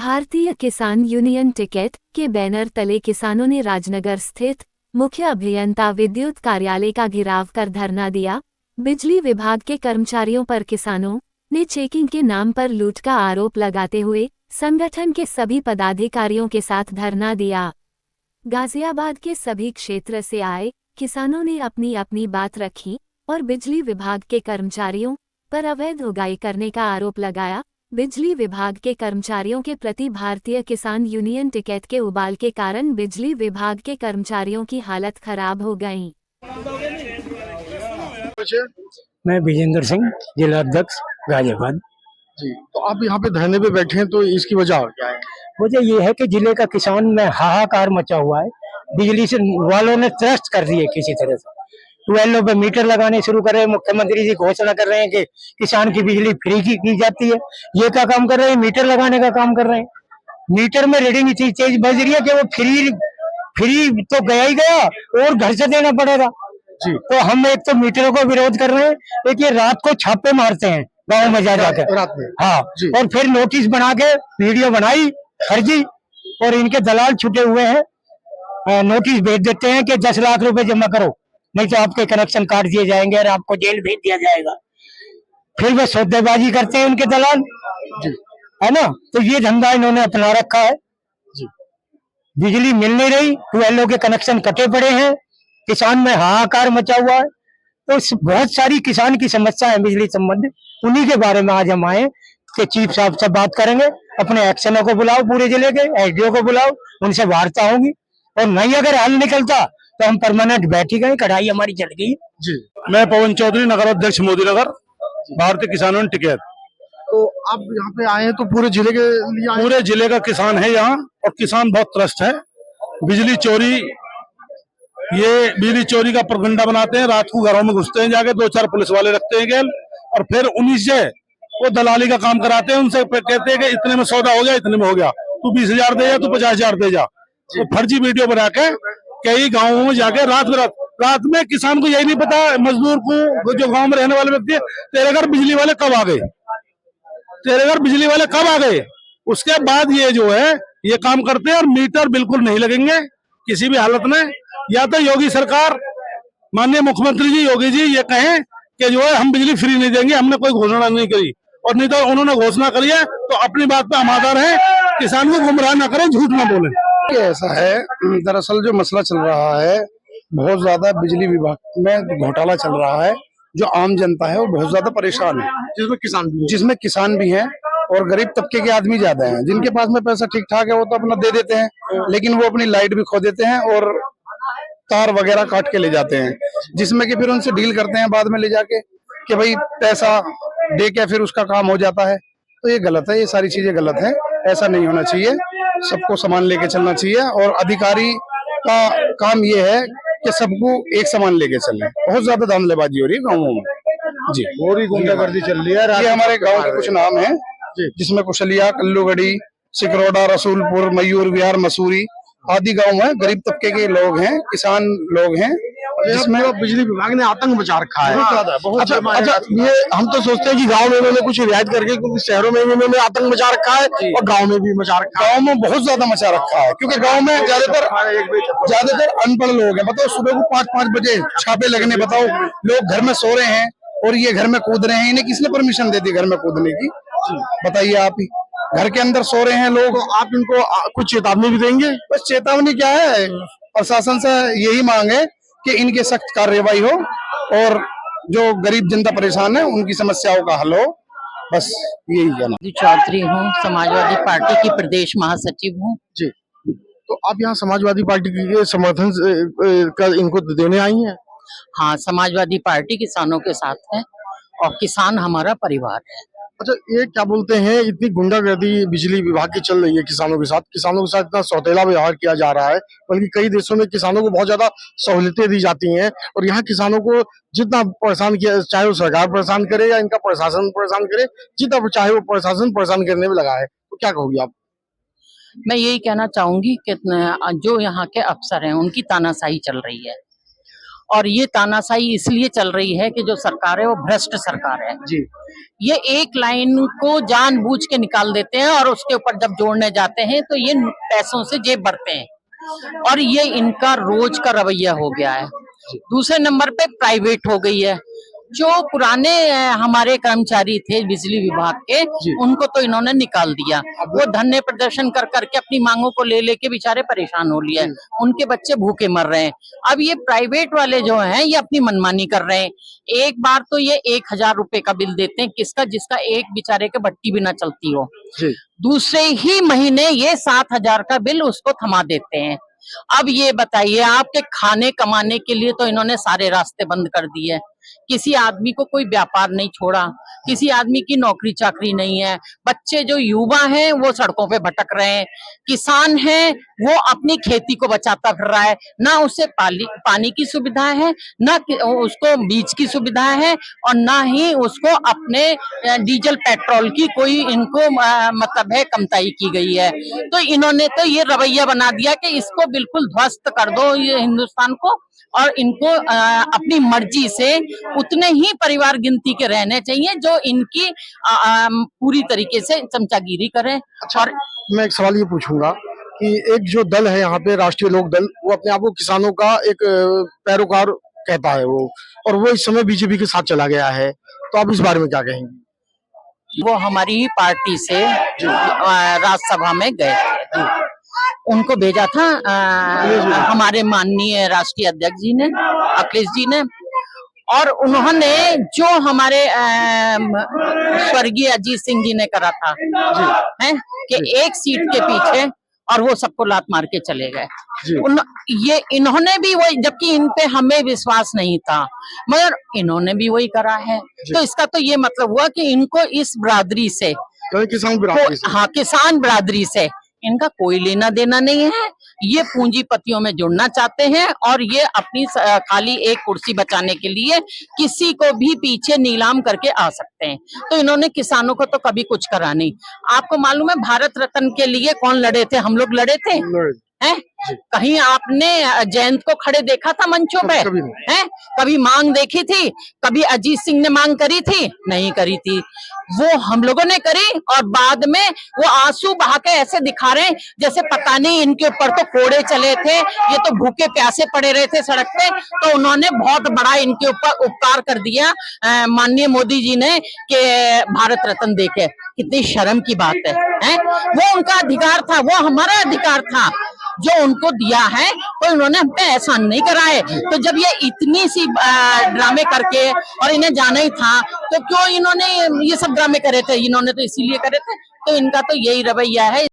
भारतीय किसान यूनियन टिकैत के बैनर तले किसानों ने राजनगर स्थित मुख्य अभियंता विद्युत कार्यालय का घेराव कर धरना दिया। बिजली विभाग के कर्मचारियों पर किसानों ने चेकिंग के नाम पर लूट का आरोप लगाते हुए संगठन के सभी पदाधिकारियों के साथ धरना दिया। गाजियाबाद के सभी क्षेत्र से आए किसानों ने अपनी अपनी बात रखी और बिजली विभाग के कर्मचारियों पर अवैध उगाई करने का आरोप लगाया। बिजली विभाग के कर्मचारियों के प्रति भारतीय किसान यूनियन टिकैत के उबाल के कारण बिजली विभाग के कर्मचारियों की हालत खराब हो गई। मैं विजेंद्र सिंह, जिला अध्यक्ष गाजियाबाद जी। तो आप यहाँ पे धरने पे बैठे हैं, तो इसकी वजह क्या है? वजह ये है कि जिले का किसान में हाहाकार मचा हुआ है। बिजली से वालों ने त्रस्त कर दिए किसी तरह से। 12 पे मीटर लगाने शुरू करे। मुख्यमंत्री जी घोषणा कर रहे हैं कि किसान की बिजली फ्री की जाती है। ये क्या काम कर रहे हैं? मीटर लगाने का काम कर रहे हैं। मीटर में रीडिंग इतनी तेज बज रही है कि वो फ्री तो गया ही गया और घर से देना पड़ेगा जी। तो हम एक तो मीटरों को विरोध कर रहे हैं, एक ये रात को छापे मारते हैं गाँव में जाकर रात में। हाँ जी। और फिर नोटिस बना के वीडियो बनाई फर्जी और इनके दलाल छुटे हुए हैं। नोटिस भेज देते हैं कि 10 लाख रुपए जमा करो, नहीं तो आपके कनेक्शन काट दिए जाएंगे और आपको जेल भेज दिया जाएगा। फिर वे सौदेबाजी करते हैं उनके दलाल जी। है ना। तो ये धंधा इन्होंने अपना रखा है जी। बिजली मिल नहीं रही, 12 के कनेक्शन कटे पड़े हैं, किसान में हाहाकार मचा हुआ है। तो बहुत सारी किसान की समस्या है बिजली संबंधित, उन्हीं के बारे में आज हम आए कि चीफ साहब से बात करेंगे। अपने एक्शनों को बुलाओ, पूरे जिले के एसडीओ को बुलाओ, उनसे वार्ता होगी और नहीं अगर हल निकलता तो हम परमानेंट बैठ ही गए, कढ़ाई हमारी चल गई। जी। मैं पवन चौधरी, नगर अध्यक्ष मोदी नगर, भारतीय किसानों ने टिकैत। तो आप यहाँ पे आए हैं तो पूरे जिले के लिए आए हैं? पूरे जिले का किसान है यहाँ और किसान बहुत त्रस्त है। बिजली चोरी, ये बिजली चोरी का प्रगंडा बनाते हैं। रात को घरों में घुसते हैं, जाके 2-4 पुलिस वाले रखते हैं गेल और फिर उन्हीं से वो दलाली का काम कराते हैं। उनसे कहते हैं कि इतने में सौदा हो गया, इतने में हो गया, तू 20,000 दे जा, तू 50,000 दे जा। तो फर्जी वीडियो बना के कई गाँवों में जाके रात में किसान को यही नहीं पता, मजदूर को, जो गांव में रहने वाले व्यक्ति है, तेरे घर बिजली वाले कब आ गए, तेरे घर बिजली वाले कब आ गए। उसके बाद ये जो है ये काम करते हैं और मीटर बिल्कुल नहीं लगेंगे किसी भी हालत में। या तो योगी सरकार, माननीय मुख्यमंत्री जी योगी जी ये कहें कि जो है हम बिजली फ्री नहीं देंगे, हमने कोई घोषणा नहीं करी, और नहीं तो उन्होंने घोषणा करी है तो अपनी बात पे हम आधार है, किसान को गुमराह ना करें, झूठ ना बोले। ऐसा है, दरअसल जो मसला चल रहा है, बहुत ज्यादा बिजली विभाग में घोटाला चल रहा है। जो आम जनता है वो बहुत ज्यादा परेशान है, जिसमें किसान भी हैं और गरीब तबके के आदमी ज्यादा हैं। जिनके पास में पैसा ठीक ठाक है वो तो अपना दे देते हैं, लेकिन वो अपनी लाइट भी खो देते हैं और तार वगैरह काट के ले जाते हैं, जिसमें कि फिर उनसे डील करते हैं बाद में ले जाके कि भाई पैसा दे के फिर उसका काम हो जाता है। तो ये गलत है, ये सारी चीजें गलत है, ऐसा नहीं होना चाहिए। सबको सामान लेके चलना चाहिए और अधिकारी का काम ये है कि सबको एक सामान लेके चलना। बहुत ज्यादा धांधलेबाजी हो रही है गाँवों में जी, और गुंडागर्दी चल रही है। ये हमारे गांव के कुछ नाम है जिसमें कुशलिया, कल्लूगढ़ी, सिकरोड़ा, रसूलपुर, मयूर विहार, मसूरी आदि गांव है। गरीब तबके के लोग हैं, किसान लोग हैं, जिसमें बिजली विभाग ने आतंक मचा रखा है। अच्छा, ये हम तो सोचते हैं कि गांव में इन्होंने कुछ रियायत करके, क्योंकि शहरों में इन्होंने आतंक मचा रखा है और गांव में भी मचा रखा है। गांव में बहुत ज्यादा मचा रखा है, क्योंकि गांव में ज्यादातर अनपढ़ लोग हैं। बताओ सुबह को 5-5 बजे छापे लगने, बताओ लोग घर में सो रहे हैं और ये घर में कूद रहे हैं। इन्हें किसने परमिशन दे दी घर में कूदने की? बताइए आप ही। घर के अंदर सो रहे हैं लोग, तो आप इनको कुछ चेतावनी भी देंगे? बस चेतावनी क्या है, प्रशासन से यही मांग है कि इनके सख्त कार्रवाई हो और जो गरीब जनता परेशान है उनकी समस्याओं का हल हो, बस यही कहना। चौधरी हूँ, समाजवादी पार्टी की प्रदेश महासचिव हूँ जी। तो आप यहाँ समाजवादी पार्टी के समर्थन का इनको देने आई हैं? हाँ, समाजवादी पार्टी किसानों के साथ है और किसान हमारा परिवार है। अच्छा, ये क्या बोलते हैं, इतनी गुंडागर्दी बिजली विभाग की चल रही है किसानों के साथ इतना सौतेला व्यवहार किया जा रहा है, बल्कि कई देशों में किसानों को बहुत ज्यादा सहूलियतें दी जाती हैं और यहाँ किसानों को जितना परेशान किया, चाहे वो सरकार परेशान करे या इनका प्रशासन परेशान करे, जितना चाहे वो प्रशासन परेशान करने में लगा है। तो क्या कहोगी आप? मैं यही कहना चाहूंगी कि जो यहाँ के अफसर हैं उनकी तानाशाही चल रही है और ये तानाशाही इसलिए चल रही है कि जो सरकार है वो भ्रष्ट सरकार है जी। ये एक लाइन को जानबूझ के निकाल देते हैं और उसके ऊपर जब जोड़ने जाते हैं तो ये पैसों से जेब भरते हैं और ये इनका रोज का रवैया हो गया है। दूसरे नंबर पे प्राइवेट हो गई है। जो पुराने हमारे कर्मचारी थे बिजली विभाग के उनको तो इन्होंने निकाल दिया। वो धरने प्रदर्शन कर करके अपनी मांगों को ले लेके बेचारे परेशान हो लिए। उनके बच्चे भूखे मर रहे हैं। अब ये प्राइवेट वाले जो हैं ये अपनी मनमानी कर रहे हैं। एक बार तो ये 1000 रुपए का बिल देते हैं किसका, जिसका एक बेचारे के भट्टी भी ना चलती हो। दूसरे ही महीने ये 7000 का बिल उसको थमा देते हैं। अब ये बताइए, आपके खाने कमाने के लिए तो इन्होंने सारे रास्ते बंद कर दिए। किसी आदमी को कोई व्यापार नहीं छोड़ा, किसी आदमी की नौकरी चाकरी नहीं है। बच्चे जो युवा हैं वो सड़कों पे भटक रहे हैं। किसान है वो अपनी खेती को बचाता फिर रहा है। ना उसे पानी की सुविधा है, ना उसको बीज की सुविधा है और ना ही उसको अपने डीजल पेट्रोल की कोई इनको मतलब है कमताई की गई है। तो इन्होंने तो ये रवैया बना दिया कि इसको बिल्कुल ध्वस्त कर दो ये हिंदुस्तान को, और इनको अपनी मर्जी से उतने ही परिवार गिनती के रहने चाहिए जो इनकी पूरी तरीके से चमचागिरी करें। अच्छा, और मैं एक सवाल ये पूछूंगा कि एक जो दल है यहाँ पे राष्ट्रीय लोक दल, वो अपने आप को किसानों का एक पैरोकार कहता है वो, और वो इस समय बीजेपी के साथ चला गया है, तो आप इस बारे में क्या कहेंगे? वो हमारी ही पार्टी से राज्यसभा में गए थे। उनको भेजा था हमारे माननीय राष्ट्रीय अध्यक्ष जी ने, अखिलेश जी ने, और उन्होंने जो हमारे स्वर्गीय अजीत सिंह जी ने करा था है कि एक सीट के पीछे, और वो सबको लात मार के चले गए। ये इन्होंने भी वही, जबकि इन पे हमें विश्वास नहीं था, मगर इन्होंने भी वही करा है। तो इसका तो ये मतलब हुआ कि इनको इस बिरादरी से, किसान बिरादरी से, हाँ किसान बिरादरी से इनका कोई लेना देना नहीं है। ये पूंजीपतियों में जुड़ना चाहते हैं और ये अपनी खाली एक कुर्सी बचाने के लिए किसी को भी पीछे नीलाम करके आ सकते हैं। तो इन्होंने किसानों को तो कभी कुछ करा नहीं। आपको मालूम है भारत रत्न के लिए कौन लड़े थे? हम लोग लड़े थे हैं? कहीं आपने जयंत को खड़े देखा था मंचों पे? हैं? कभी मांग देखी थी? कभी अजीत सिंह ने मांग करी थी? नहीं करी थी। वो हम लोगों ने करी, और बाद में वो आंसू बहा के ऐसे दिखा रहे हैं जैसे पता नहीं इनके ऊपर तो कोड़े चले थे, ये तो भूखे प्यासे पड़े रहे थे सड़क पे, तो उन्होंने बहुत बड़ा इनके ऊपर उपकार कर दिया माननीय मोदी जी ने कि भारत रत्न देके। कितनी शर्म की बात है? वो उनका अधिकार था, वो हमारा अधिकार था जो उनको दिया है, तो इन्होंने हम पे एहसान नहीं करा है। तो जब ये इतनी सी ड्रामे करके, और इन्हें जाना ही था, तो क्यों इन्होंने ये सब ड्रामे करे थे? इन्होंने तो इसीलिए करे थे। तो इनका तो यही रवैया है।